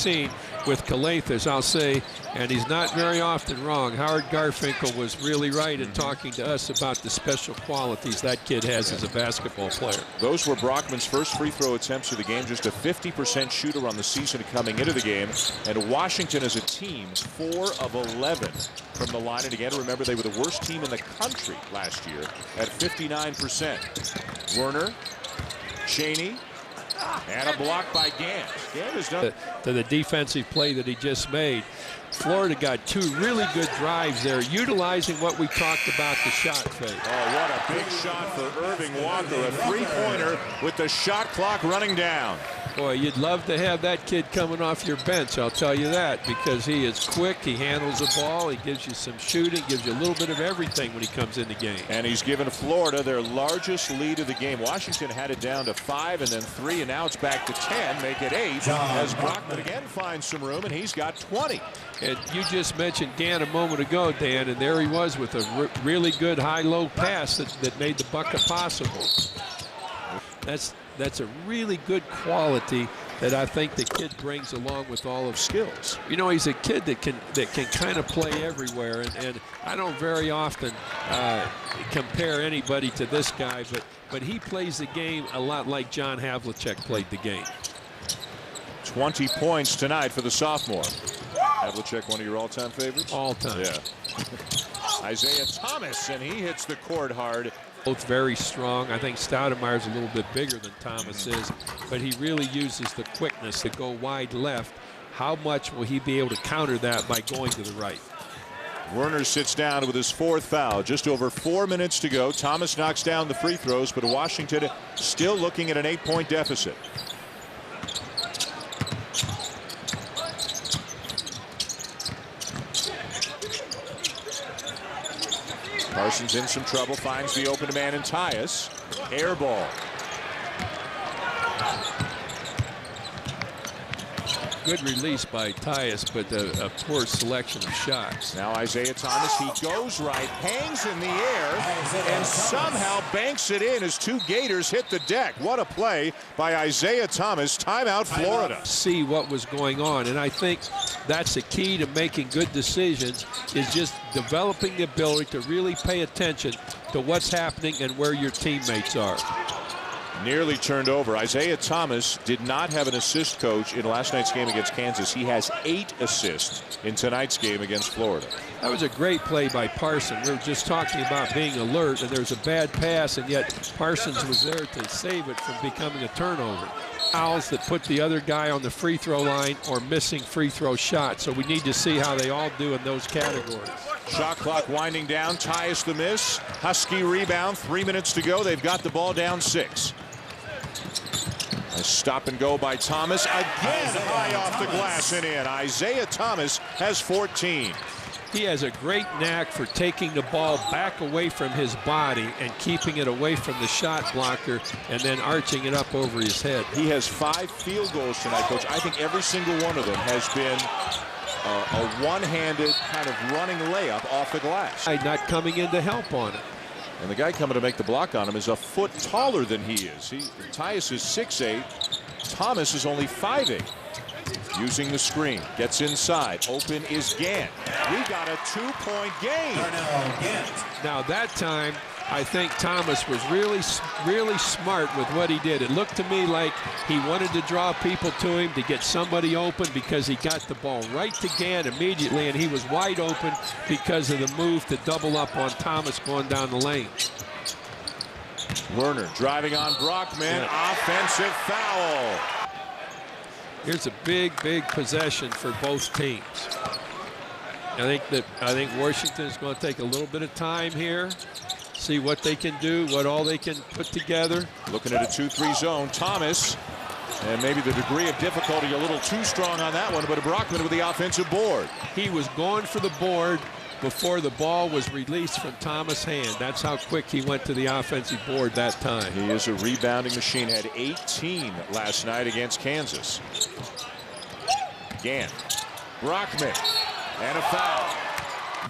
seen with Calathes, I'll say, and he's not very often wrong. Howard Garfinkel was really right in talking to us about the special qualities that kid has as a basketball player. Those were Brockman's first free throw attempts of the game, just a 50% shooter on the season coming into the game. And Washington as a team, 4 of 11 from the line. And again, remember, they were the worst team in the country last year at 59%. Werner, Cheney, and a block by Gant. Gant has done to the defensive play that he just made. Florida got 2 really good drives there, utilizing what we talked about, the shot fake. Oh, what a big shot for Irving Walker, a 3-pointer with the shot clock running down. Boy, you'd love to have that kid coming off your bench, I'll tell you that, because he is quick, he handles the ball, he gives you some shooting, gives you a little bit of everything when he comes in the game. And he's given Florida their largest lead of the game. Washington had it down to 5 and then 3, and now it's back to 10, make it 8, as Brockman again finds some room, and he's got 20. And you just mentioned Gant a moment ago, Dan, and there he was with a really good high-low pass that made the bucket possible. That's a really good quality that I think the kid brings along with all of skills. You know, he's a kid that can kind of play everywhere, and I don't very often compare anybody to this guy, but he plays the game a lot like John Havlicek played the game. 20 points tonight for the sophomore. Havlicek, one of your all-time favorites? All-time. Yeah. Isaiah Thomas, and he hits the court hard. Both very strong. I think Stoudemire's a little bit bigger than Thomas is, but he really uses the quickness to go wide left. How much will he be able to counter that by going to the right? Werner sits down with his 4th foul. Just over 4 minutes to go. Thomas knocks down the free throws, but Washington still looking at an 8-point deficit. Parsons in some trouble, finds the open man in Tyus. Air ball. Good release by Tyus, but a poor selection of shots. Now Isaiah Thomas, he goes right, hangs in the air, and somehow banks it in as 2 Gators hit the deck. What a play by Isaiah Thomas. Timeout, Florida. See what was going on, and I think that's the key to making good decisions, is just developing the ability to really pay attention to what's happening and where your teammates are. Nearly turned over. Isaiah Thomas did not have an assist coach in last night's game against Kansas. He has 8 assists in tonight's game against Florida. That was a great play by Parsons. We were just talking about being alert, and there's a bad pass, and yet Parsons was there to save it from becoming a turnover. Fouls that put the other guy on the free throw line or missing free throw shots. So we need to see how they all do in those categories. Shot clock winding down. Tyus the miss. Husky rebound. 3 minutes to go. They've got the ball down 6. A stop and go by Thomas. Again high off the glass and in. Isaiah Thomas has 14. He has a great knack for taking the ball back away from his body and keeping it away from the shot blocker and then arching it up over his head. He has 5 field goals tonight, Coach. I think every single one of them has been a one-handed kind of running layup off the glass. Not coming in to help on it. And the guy coming to make the block on him is a foot taller than he is. Tyus is 6'8". Thomas is only 5'8". Using the screen, gets inside. Open is Gant. We got a 2-point game. Now that time, I think Thomas was really smart with what he did. It looked to me like he wanted to draw people to him to get somebody open because he got the ball right to Gant immediately, and he was wide open because of the move to double up on Thomas going down the lane. Werner driving on Brockman. Offensive foul. Here's a big possession for both teams. I think Washington is going to take a little bit of time here, see what they can do, what all they can put together. Looking at a 2-3 zone. Thomas, and maybe the degree of difficulty a little too strong on that one, but Brockman with the offensive board. He was going for the board before the ball was released from Thomas' hand. That's how quick he went to the offensive board that time. He is a rebounding machine. Had 18 last night against Kansas. Gant, Brockman, and a foul.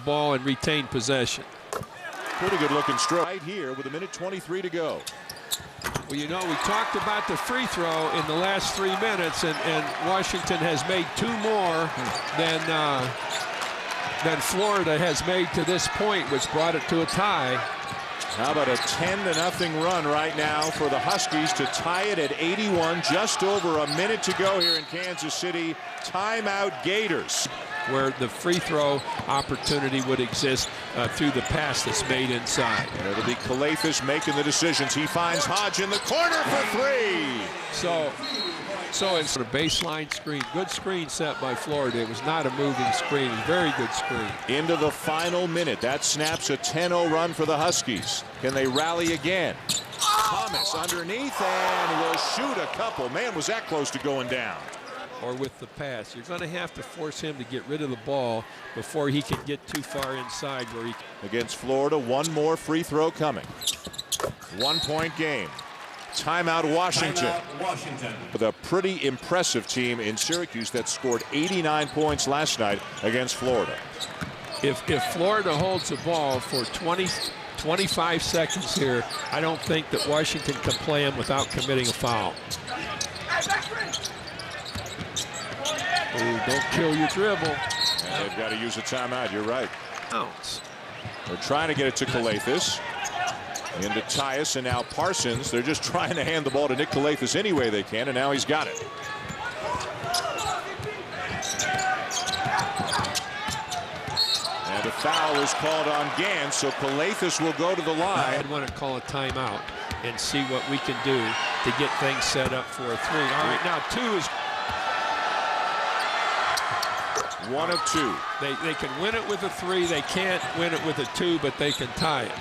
Ball and retain possession. Pretty good looking stroke right here with 1:23 to go. Well, you know, we talked about the free throw in the last 3 minutes, and Washington has made 2 more than Florida has made to this point, which brought it to a tie. How about a 10-0 run right now for the Huskies to tie it at 81, just over a minute to go here in Kansas City. Timeout Gators. Where the free throw opportunity would exist through the pass that's made inside. And it'll be Calafis making the decisions. He finds Hodge in the corner for 3. So it's a baseline screen. Good screen set by Florida. It was not a moving screen. Very good screen. Into the final minute. That snaps a 10-0 run for the Huskies. Can they rally again? Thomas underneath and will shoot a couple. Man, was that close to going down. Or with the pass. You're going to have to force him to get rid of the ball before he can get too far inside where he... Against Florida, 1 more free throw coming. 1-point game. Timeout Washington. With a pretty impressive team in Syracuse that scored 89 points last night against Florida. If Florida holds the ball for 25 seconds here, I don't think that Washington can play him without committing a foul. Ooh, don't kill your dribble. And they've got to use a timeout. You're right. Bounce. They're trying to get it to Calafis. Into Tyus and now Parsons. They're just trying to hand the ball to Nick Calafis any way they can, and now he's got it. And a foul is called on Gans, so Calafis will go to the line. I'd want to call a timeout and see what we can do to get things set up for a 3. All right, now 2 is... 1 of 2. They can win it with a 3. They can't win it with a 2, but they can tie it.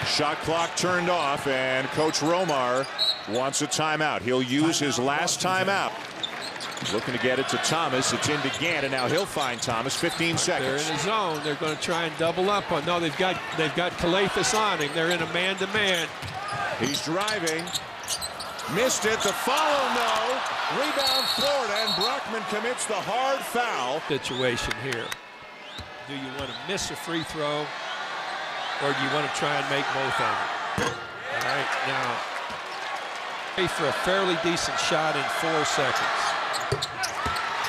Shot clock turned off, and Coach Romar wants a timeout. He'll use his last timeout. Looking to get it to Thomas. It's into Gant, and now he'll find Thomas. 15 seconds. They're in a zone. They're going to try and double up on. No, they've got Calafis on him. They're in a man-to-man. He's driving. Missed it. The follow, no. Rebound Florida, and Brockman commits the hard foul. Situation here. Do you want to miss a free throw, or do you want to try and make both of them? All right, now pay for a fairly decent shot in 4 seconds.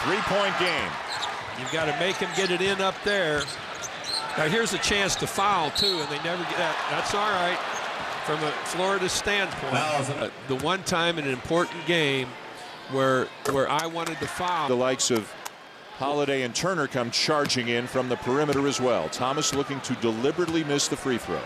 3-point game. You've got to make him get it in up there. Now here's a chance to foul too, and they never get that. That's all right from a Florida standpoint. The one time in an important game where I wanted to foul. The likes of Holiday and Turner come charging in from the perimeter as well. Thomas looking to deliberately miss the free throw.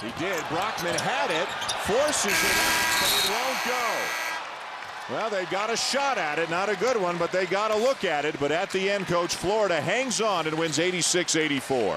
He did. Brockman had it, forces it out, but it won't go. Well, they got a shot at it, not a good one, but they got a look at it. But at the end, Coach, Florida hangs on and wins 86-84.